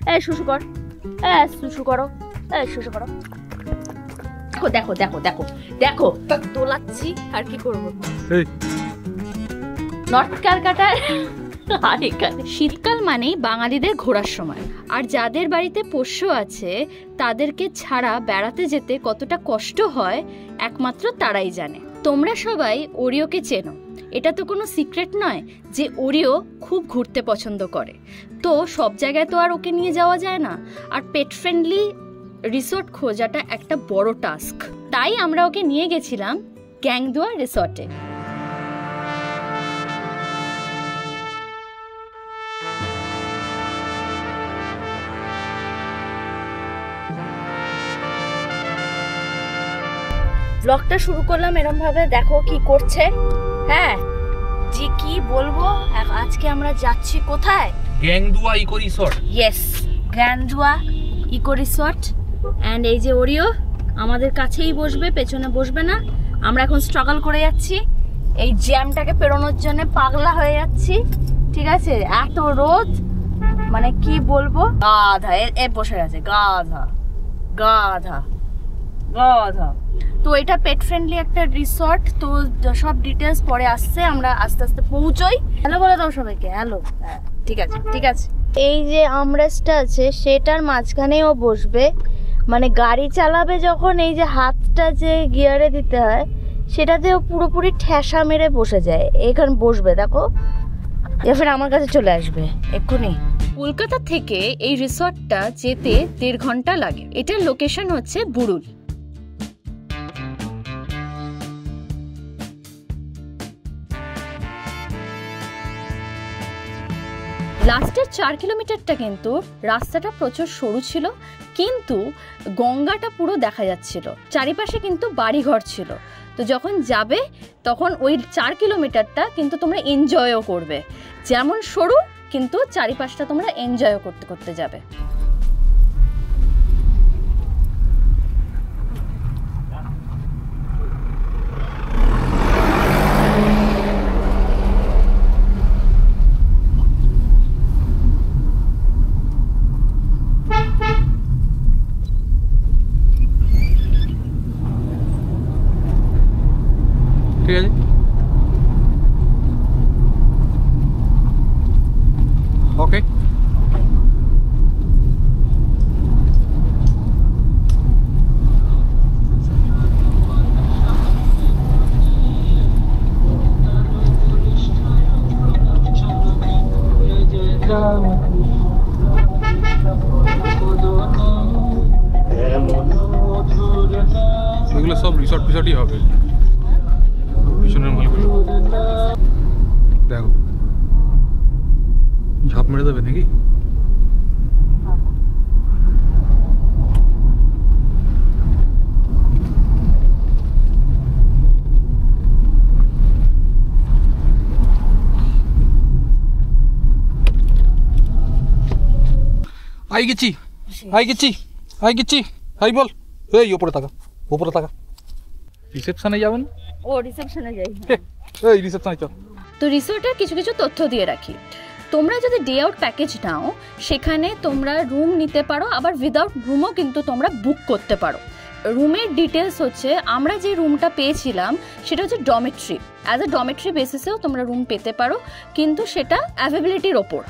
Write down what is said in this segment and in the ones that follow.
এই শুশু কর, শুশু করো, শুশু করো। দেখো দেখো দেখো দেখো দেখো দোলাচ্ছি আর কি করবো। নর্থ ক্যালকাটার শীতকাল মানেই বাঙালিদের ঘোরার সময়, আর যাদের বাড়িতে পোষ্য আছে তাদেরকে ছাড়া বেড়াতে যেতে কতটা কষ্ট হয় একমাত্র তারাই জানে। তোমরা সবাই ওরিওকে চেনো, এটা তো কোনো সিক্রেট নয় যে ওরিও খুব ঘুরতে পছন্দ করে। তো সব জায়গায় তো আর ওকে নিয়ে যাওয়া যায় না, আর পেট ফ্রেন্ডলি রিসোর্ট খোঁজাটা একটা বড় টাস্ক। তাই আমরা ওকে নিয়ে গেছিলাম গ্যাংদুয়া রিসোর্টে। ব্লগটা শুরু করলাম এরকম ভাবে, দেখো কি করছে। হ্যাঁ জি কি বলবো, আজকে আমরা যাচ্ছি কোথায়? Gangdua eco resort. Yes, Gangdua eco resort. And এই যে ওরিও আমাদের কাছেই বসবে, পেছনে বসবে না। আমরা এখন স্ট্রাগল করে যাচ্ছি, এই জ্যামটাকে পেরোনোর জন্য পাগলা হয়ে যাচ্ছি। ঠিক আছে, এত রোদ, মানে কি বলবো। গাধা এ বসে গেছে, গাধা গাধা গাধা। তো এটা পেট ফ্রেন্ডলি একটা রিসর্ট, তো সব ডিটেলস পরে আসছে, আমরা আস্তে আস্তে পৌঁছই। হ্যালো বলে দাও সবাইকে, হ্যালো। হ্যাঁ ঠিক আছে ঠিক আছে। এই যে আমরেস্টটা আছে সেটার মাঝখানেও বসবে, মানে গাড়ি চালাবে যখন এই যে হাতটা যে গিয়ারে দিতে হয় সেটাতেও পুরোপুরি ঠেসা মেরে বসে যায়। এখানে বসবে, দেখো এবার আমার কাছে চলে আসবে এক্ষুনি। কলকাতা থেকে এই রিসর্টটা যেতে 1.5 ঘন্টা লাগে। এটার লোকেশন হচ্ছে বুড়ুল। লাস্টের 4 কিলোমিটারটা কিন্তু রাস্তাটা প্রচুর সরু ছিল, কিন্তু গঙ্গাটা পুরো দেখা যাচ্ছিল, চারিপাশে কিন্তু বাড়িঘর ছিল। তো যখন যাবে তখন ওই 4 কিলোমিটারটা কিন্তু তোমরা এনজয়ও করবে, যেমন সরু কিন্তু চারিপাশটা তোমরা এনজয়ও করতে করতে যাবে। ঠিক আছে, ওকে। এগুলো সব রিসর্ট ফিসর্টই হবে। পিছনের মালগুলো দেখো, ঝাঁপ মেরে দেবে নাকি? আই গেছি আই গেছি আই গেছি, হাই বল। এই ওপরে তাকা, ওপরে তাকা। রিসেপশনে যাবেন? ও রিসেপশনে যাই। এই রিসেপশনে চল। তো রিসোর্টের কিছু কিছু তথ্য দিয়ে রাখি। তোমরা যদি ডে আউট প্যাকেজ নাও সেখানে তোমরা রুম নিতে পারো, আবার উইদাউট রুমও কিন্তু তোমরা বুক করতে পারো। রুমের ডিটেলস হচ্ছে, আমরা যে রুমটা পেয়েছিলাম সেটা হচ্ছে ডরমেট্রি। অ্যাজ এ ডরমেট্রি বেসিসেও তোমরা রুম পেতে পারো, কিন্তু সেটা অ্যাভেবিলিটির ওপর।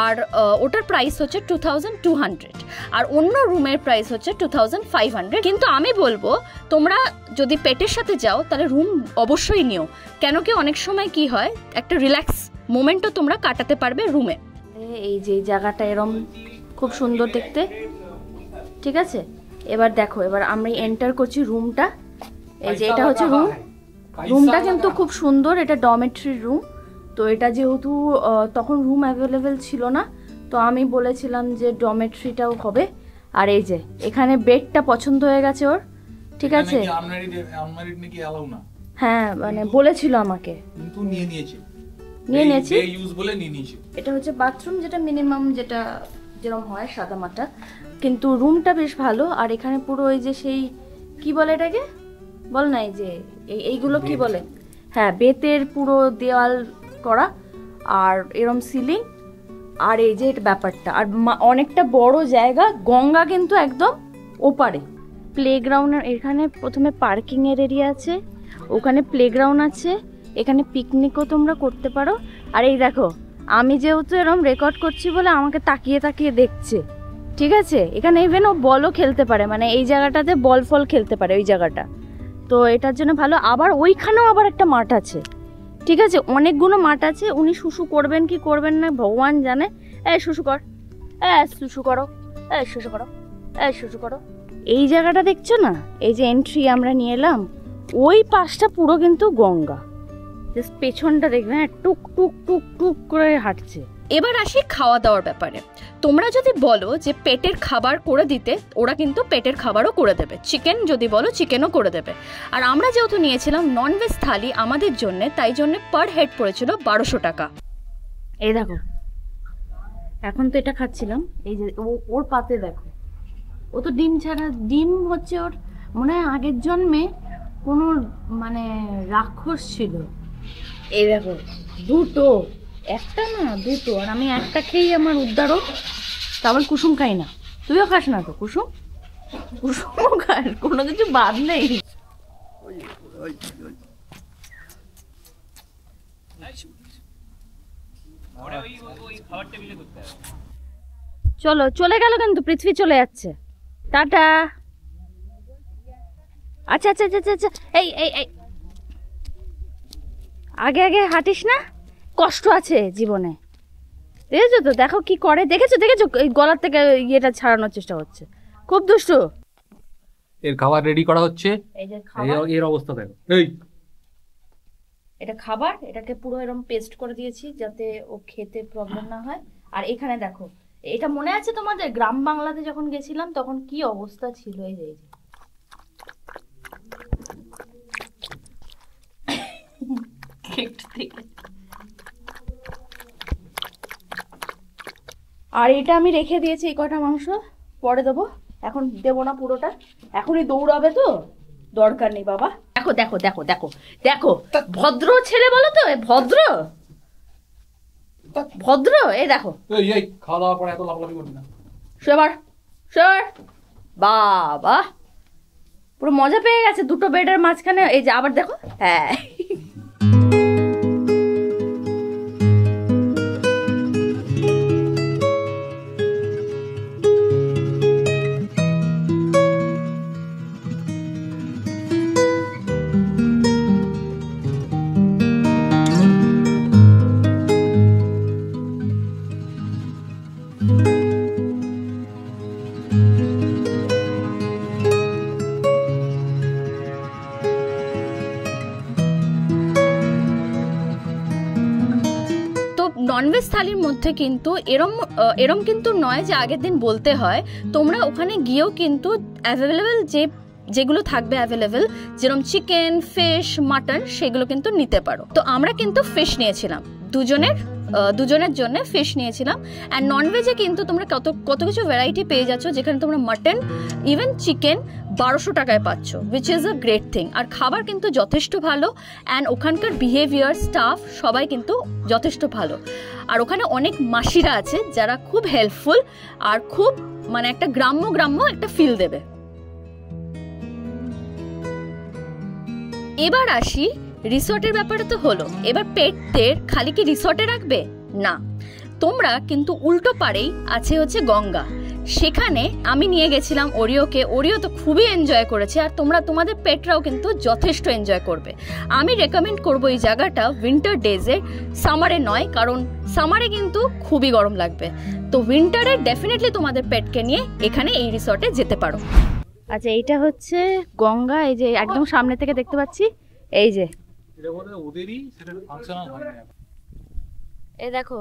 আর ওটার প্রাইস হচ্ছে 2200, আর অন্য রুমের প্রাইস হচ্ছে 2500। কিন্তু আমি বলবো তোমরা যদি পেটের সাথে যাও তাহলে রুম অবশ্যই নিও, কেন কি অনেক সময় কি হয়, একটা রিল্যাক্স মোমেন্টও তোমরা কাটাতে পারবে রুমে। এই যে জায়গাটা এরম খুব সুন্দর দেখতে, ঠিক আছে। এবার দেখো, এবার আমরা এন্টার করছি রুমটা। এই যে এটা হচ্ছে রুম, রুমটা কিন্তু খুব সুন্দর, এটা ডরমেট্রি রুম। তো এটা যেহেতু তখন রুম অ্যাভেলেবেল ছিল না, তো আমি বলেছিলাম যে ডরমেট্রিটাও হবে। আর এই যে এখানে বেডটা পছন্দ হয়ে গেছে ওর, ঠিক আছে। হ্যাঁ মানে বলেছিল আমাকে, কিন্তু নিয়ে নিয়েছি। এটা হচ্ছে বাথরুম, যেটা মিনিমাম যেটা যেরকম হয় সাদা মাটা, কিন্তু রুমটা বেশ ভালো। আর এখানে পুরো ওই যে সেই কি বলে এটাকে, বল না, এই যে এইগুলো কি বলে, হ্যাঁ বেতের পুরো দেওয়াল করা, আর এরম সিলিং, আর এই যে এটা ব্যাপারটা, আর অনেকটা বড় জায়গা, গঙ্গা কিন্তু একদম ওপারে। প্লেগ্রাউন্ড, এখানে প্রথমে পার্কিং এর এরিয়া আছে, ওখানে প্লেগ্রাউন্ড আছে, এখানে পিকনিকও তোমরা করতে পারো। আর এই দেখো, আমি যেহেতু এরকম রেকর্ড করছি বলে আমাকে তাকিয়ে তাকিয়ে দেখছে, ঠিক আছে। এখানে ইভেন ও বলও খেলতে পারে, মানে এই জায়গাটাতে বল ফল খেলতে পারে ওই জায়গাটা, তো এটার জন্য ভালো। আবার ওইখানেও আবার একটা মাঠ আছে, ঠিক আছে, অনেকগুলো মাঠ আছে। উনি শুশু করবেন কি করবেন না ভগবান জানে। শুশু কর, শুশু করো, শুশু করো, শুশু করো। এই জায়গাটা দেখছো না, এই যে এন্ট্রি আমরা নিয়ে এলাম, ওই পাশটা পুরো কিন্তু গঙ্গা। জাস্ট পেছনটা দেখবে, হ্যাঁ, টুক টুক টুক টুক করে হাঁটছে। এবার আসি খাওয়া দাওয়ার ব্যাপারে। তোমরা যদি বলো যে পেটের খাবার করে দিতে, ওরা কিন্তু পেটের খাবারও করে দেবে। চিকেন যদি বলো, চিকেনও করে দেবে। আর আমরা যেহেতু নিয়েছিলাম ননভেজ থালি আমাদের জন্য, তাই জন্য পার হেড পড়েছিল 1200 টাকা। এই দেখো, এখন তো এটা খাচ্ছিলাম, এই যে ওর পাতে দেখো, ও তো ডিম ছাড়া, ডিম হচ্ছে ওর মনে হয় আগের জন্মে কোনো মানে রাক্ষস ছিল। এই দেখো, দুটো, একটা না দুটো, আর আমি একটা খেয়েই আমার উদ্ধারও। তারপর কুসুম খাই না, তুইও খাস না তো কুসুম? কুসুমও খাস, কোনো কিছু বাদ নেই। চলো, চলে গেল কিন্তু, পৃথিবী চলে যাচ্ছে। টাটা। আচ্ছা আচ্ছা আচ্ছা আচ্ছা, এই এই এই আগে আগে হাঁটিস না, কষ্ট আছে জীবনে, দেখেছো তো? দেখো কি করে, দেখেছো দেখেছো, এই গলার থেকে ইয়েটা ছাড়ানোর চেষ্টা হচ্ছে, খুব দুষ্টু। এর খাবার রেডি করা হচ্ছে, এই যে খাবার, এর অবস্থা দেখো। এই এটা খাবার, এটাকে পুরো এরকম পেস্ট করে দিয়েছি যাতে ও খেতে প্রবলেম না হয়। আর এখানে দেখো, এটা মনে আছে তোমাদের গ্রাম বাংলাতে যখন গেছিলাম তখন কি অবস্থা ছিল, এই যে আর এটা আমি রেখে দিয়েছি, এই কটা মাংস পরে দেবো, এখন দেবো না পুরোটা, এখনই দৌড়াবে তো, দরকার নেই বাবা। দেখো দেখো দেখো দেখো দেখো, ভদ্র ছেলে বলো তো, ভদ্র ভদ্র, এই দেখো। এই খাওয়া দাওয়ার পরে এত লাফালাফি করবি না, শোবার শোবার, বাবা পুরো মজা পেয়ে গেছে দুটো বেডের মাঝখানে। এই যে আবার দেখো, হ্যাঁ ননভেজ থালির মধ্যে কিন্তু এরম কিন্তু নয় যে আগের দিন বলতে হয়, তোমরা ওখানে গিয়েও কিন্তু অ্যাভেলেবেল যেগুলো থাকবে অ্যাভেলেবেল, যেরকম চিকেন, ফিশ, মাটন, সেগুলো কিন্তু নিতে পারো। তো আমরা কিন্তু ফিশ নিয়েছিলাম, দুজনের জন্য ফিশ নিয়েছিলাম। অ্যান্ড ননভেজে কিন্তু তোমরা কত কিছু ভ্যারাইটি পেয়ে যাচ্ছ, যেখানে তোমরা মাটন, ইভেন চিকেন 1200 টাকায় পাচ্ছ, which is a great thing. আর খাবার কিন্তু যথেষ্ট ভালো, অ্যান্ড ওখানকার বিহেভিয়ার, স্টাফ সবাই কিন্তু যথেষ্ট ভালো। আর ওখানে অনেক মাসিরা আছে যারা খুব হেল্পফুল, আর খুব মানে একটা গ্রাম্য একটা ফিল দেবে। এবার আসি রিসর্টের ব্যাপারে। তো হলো, এবার পেটদের খালি কি রিসর্টে রাখবে না, তোমরা কিন্তু উল্টো পারেই আছে হচ্ছে গঙ্গা, সেখানে আমি নিয়ে গেছিলাম ওরিওকে। ওরিও তো খুবই এনজয় করেছে, আর তোমাদের পেটরাও কিন্তু যথেষ্ট এনজয় করবে। আমি রেকমেন্ড করবো এই জায়গাটা উইন্টার ডেজে, সামারে নয়, কারণ সামারে কিন্তু খুবই গরম লাগবে। তো উইন্টারে ডেফিনেটলি তোমাদের পেটকে নিয়ে এখানে এই রিসর্টে যেতে পারো। আচ্ছা, এইটা হচ্ছে গঙ্গা, এই যে একদম সামনে থেকে দেখতে পাচ্ছি, এই যে এই দেখো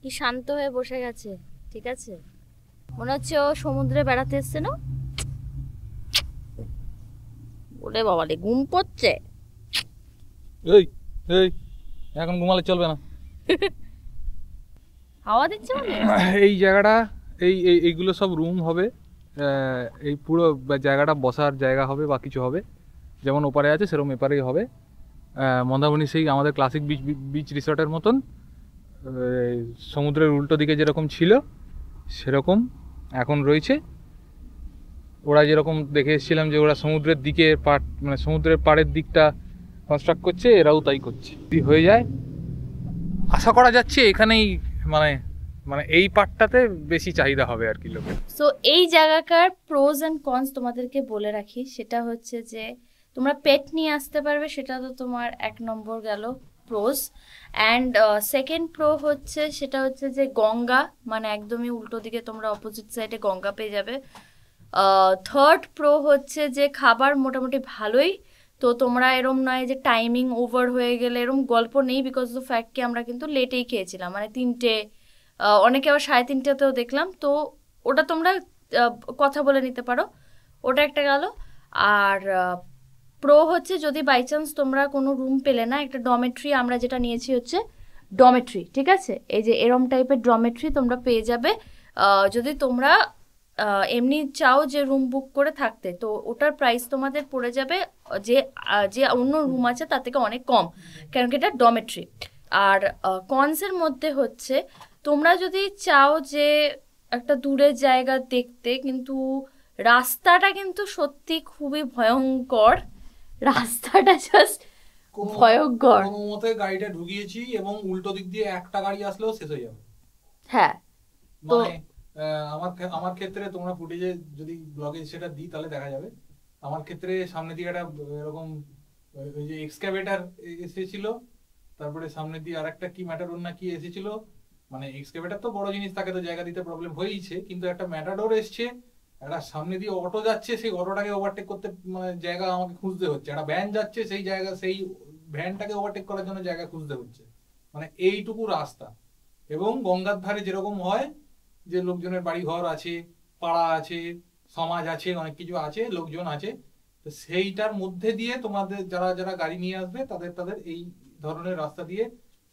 কি শান্ত হয়ে বসে গেছে, ঠিক আছে, মনে হচ্ছে ও সমুদ্রে বেড়াতে এসছে না। ওরে বাবা রে, ঘুম পড়ছে। এই এই এখন ঘুমালে চলবে না। হাওয়া দিচ্ছে মানে? এই জায়গাটা, এইগুলো সব রুম হবে, এই পুরো জায়গাটা বসার জায়গা হবে বা কিছু হবে, যেমন ওপারে আছে সেরকম এপারেই হবে। মন্দারমণি সেই আমাদের ক্লাসিক বিচ রিসর্টের মতন সমুদ্রের উল্টো দিকে যেরকম ছিল সেরকম এখন রয়েছে। ওরা যেরকম দেখে এসেছিলাম যে ওরা সমুদ্রের দিকে মানে সমুদ্রের পাড়ের দিকটা কনস্ট্রাক্ট করছে, এরাও তাই করছে। যদি হয়ে যায় আশা করা যাচ্ছে এখানেই মানে এই পার্টটাতে বেশি চাহিদা হবে আর কি লোকের। সো এই জায়গাকার প্রোজ অ্যান্ড কনস তোমাদেরকে বলে রাখি, সেটা হচ্ছে যে তোমরা পেট নিয়ে আসতে পারবে, সেটা তো তোমার 1 নম্বর গেল প্রোজ। অ্যান্ড সেকেন্ড প্রো হচ্ছে সেটা হচ্ছে যে গঙ্গা, মানে একদমই উল্টো দিকে তোমরা অপোজিট সাইডে গঙ্গা পেয়ে যাবে। থার্ড প্রো হচ্ছে যে খাবার মোটামুটি ভালোই, তো তোমরা এরম নয় যে টাইমিং ওভার হয়ে গেলে, এরম গল্প নেই, বিকজ অফ ফ্যাক্ট কি আমরা কিন্তু লেটেই খেয়েছিলাম, মানে 3টে, অনেকে আবার 3:30তেও দেখলাম, তো ওটা তোমরা কথা বলে নিতে পারো, ওটা একটা গেল। আর প্রো হচ্ছে যদি বাই চান্স তোমরা কোনো রুম পেলে না, একটা ডমেট্রি, আমরা যেটা নিয়েছি হচ্ছে ডমেট্রি, ঠিক আছে, এই যে এরম টাইপের ডমেট্রি তোমরা পেয়ে যাবে। যদি তোমরা এমনি চাও যে রুম বুক করে থাকতে, তো ওটার প্রাইস তোমাদের পড়ে যাবে যে অন্য রুম আছে তার থেকে অনেক কম, কারণ কি এটা ডমেট্রি। আর কনসের মধ্যে হচ্ছে তোমরা যদি চাও যে একটা দূরের জায়গা দেখতে, কিন্তু রাস্তাটা কিন্তু সত্যি খুবই ভয়ঙ্কর, রাস্তাটা জাস্ট ভয়ঙ্কর। কোনো মতে গাড়িটা ঢুকিয়েছি এবং উল্টো দিক দিয়ে একটা গাড়ি আসলেও শেষ হয়ে যাবে। হ্যাঁ, তো আমার ক্ষেত্রে তোমরা ফুটেজে যদি ব্লগে সেটা দিই তাহলে দেখা যাবে। আমার ক্ষেত্রে সামনে দিকে একটা এরকম ওই যে এক্সকাভেটার এসেছিল, তারপরে সামনে দিয়ে আরেকটা কি ম্যাটাডোর না কি এসেছিল, মানে এক্সকাভেটার তো বড় জিনিস, তাকে তো জায়গা দিতে প্রবলেম হয়েইছে, কিন্তু একটা ম্যাটাডোর এসছে, একটা সামনে দিয়ে অটো যাচ্ছে, সেই অটোটাকে ওভারটেক করতে মানে জায়গা আমাকে খুঁজতে হচ্ছে, একটা ভ্যান যাচ্ছে, সেই জায়গা সেই ভ্যানটাকে ওভারটেক করার জন্য জায়গা খুঁজতে হচ্ছে, মানে এইটুকু রাস্তা। এবং গঙ্গার ধারে যেরকম হয় যে লোকজনের বাড়ি ঘর আছে, পাড়া আছে, সমাজ আছে, অনেক কিছু আছে, লোকজন আছে, তো সেইটার মধ্যে দিয়ে তোমাদের যারা যারা গাড়ি নিয়ে আসবে তাদের এই ধরনের রাস্তা দিয়ে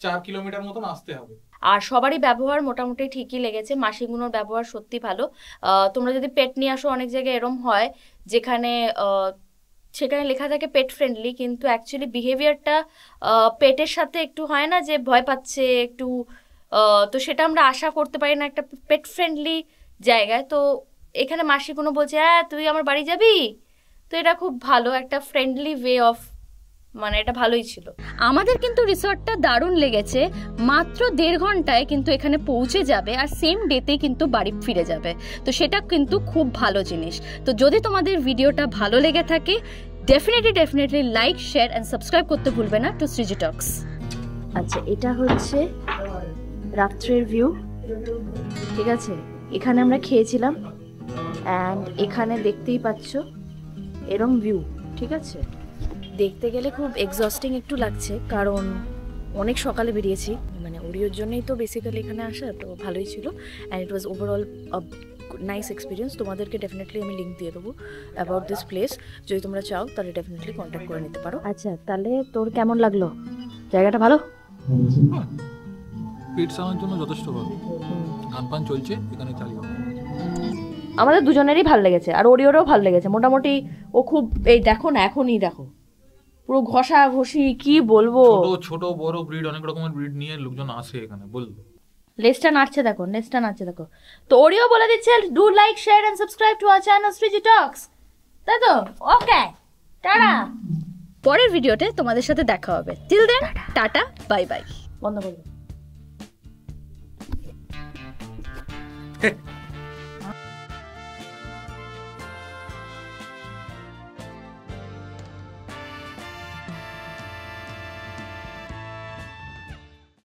4 কিলোমিটার মতন আসতে হবে। আর সবারই ব্যবহার মোটামুটি ঠিকই লেগেছে, মাসিগুনোর ব্যবহার সত্যি ভালো। তোমরা যদি পেট নিয়ে আসো, অনেক জায়গায় এরম হয় যেখানে সেখানে লেখা থাকে পেট ফ্রেন্ডলি, কিন্তু অ্যাকচুয়ালি বিহেভিয়ারটা পেটের সাথে একটু হয় না যে ভয় পাচ্ছে একটু, তো সেটা আমরা আশা করতে পারি না একটা পেট ফ্রেন্ডলি জায়গায়। তো এখানে মাসিগুনো বলছে হ্যাঁ তুই আমার বাড়ি যাবি, তো এটা খুব ভালো একটা ফ্রেন্ডলি ওয়ে অফ, মানে এটা ভালোই ছিল। আমাদের কিন্তু রিসর্টটা দারুণ লেগেছে, মাত্র 1.5 ঘন্টায় কিন্তু এখানে পৌঁছে যাবে আর সেম ডেতে কিন্তু বাড়ি ফিরে যাবে, তো সেটা কিন্তু খুব ভালো জিনিস। তো যদি তোমাদের ভিডিওটা ভালো লেগে থাকে, definitely like, share and subscribe করতে ভুলবে না টু শ্রীজি টক্স। আচ্ছা, এটা হচ্ছে রাত্রের ভিউ, ঠিক আছে, এখানে আমরা খেয়েছিলাম, অ্যান্ড এখানে দেখতেই পাচ্ছ এরম ভিউ, ঠিক আছে। দেখতে গেলে খুব এক্সস্টিং একটু লাগছে, কারণ অনেক সকালে বেরিয়েছি, মানে ওরিওর জন্যই তো বেসিক্যালি এখানে আসা, তো ভালোই ছিল, and it was overall nice experience. তোমাদেরকে ডেফিনেটলি আমি লিঙ্ক দিয়ে দেবো অ্যাবাউট দিস প্লেস, যদি তোমরা চাও তাহলে ডেফিনেটলি কন্ট্যাক্ট করে নিতে পারো। আচ্ছা, তাহলে তোর কেমন লাগলো জায়গাটা? ভালো, পেট সামার জন্য যথেষ্ট ভালো, গান পান চলছে এখানে, চালিয়ে আমাদের দুজনেরই ভালো লেগেছে, আর ওরিওরও ভালো লেগেছে মোটামুটি। ও খুব, এই দেখো না, এখনই দেখো পুরো ঘষা ঘষি, কি বলবো, ছোট বড় ব্রিড, অনেক রকমের ব্রিড নিয়ে লোকজন আসে এখানে, বলবো। লেজটা নাচছে দেখো, নেজটা নাচছে দেখো। তো ওরিও বলে দিচ্ছে do like, share and subscribe to our channel Shriji talks, তাই তো? Okay, tata. পরের ভিডিওতে তোমাদের সাথে দেখা হবে, till then tata, bye bye. বন্ধ করবো।